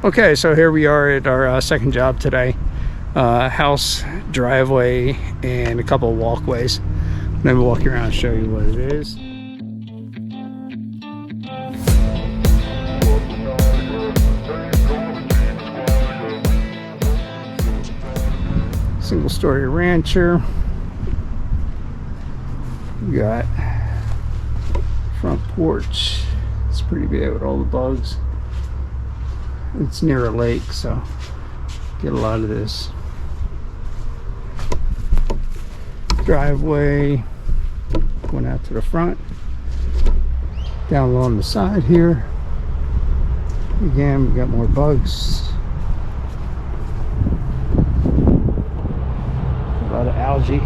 Okay, so here we are at our second job today. House, driveway, and a couple of walkways. Let me walk you around and show you what it is. Single story rancher. We got front porch. It's pretty big with all the bugs. It's near a lake, so get a lot of this. Driveway going out to the front. Down along the side here. Again, we got more bugs. A lot of algae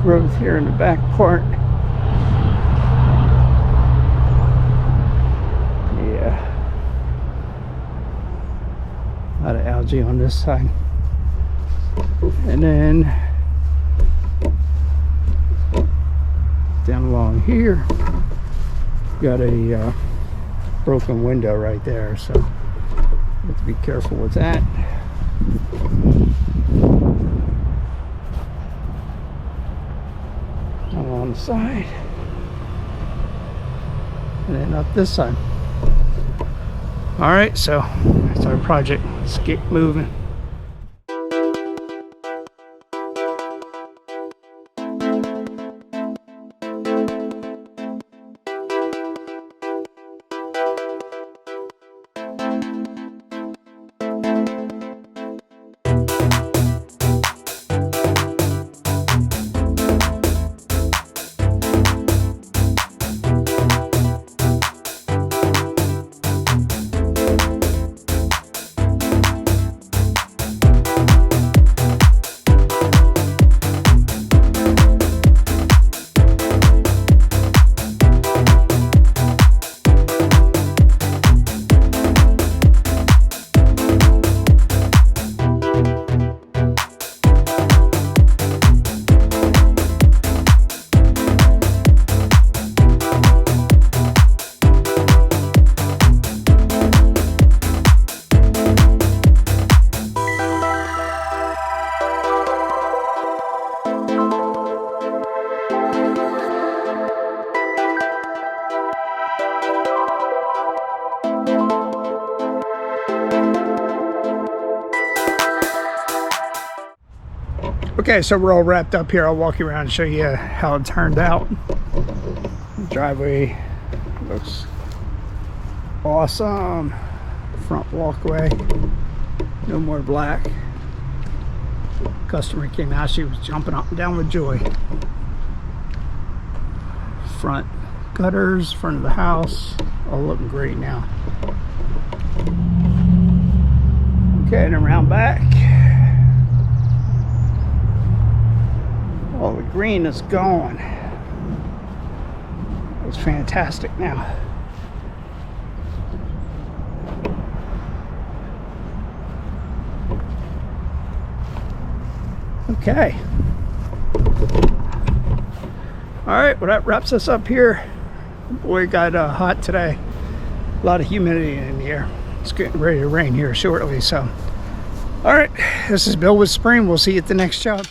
growth here in the back part. A lot of algae on this side, and then down along here got a broken window right there, so you have to be careful with that. Along the side, and then up this side. All right, so that's our project. Let's get moving. Okay, so we're all wrapped up here. I'll walk you around and show you how it turned out. The driveway looks awesome. Front walkway, no more black. Customer came out, she was jumping up and down with joy. Front gutters, front of the house, all looking great now. Okay, and around back. All the green is gone. It's fantastic now. Okay. All right, well, that wraps us up here. Boy, it got hot today. A lot of humidity in the air. It's getting ready to rain here shortly, so. All right, this is Bill with Spring. We'll see you at the next job.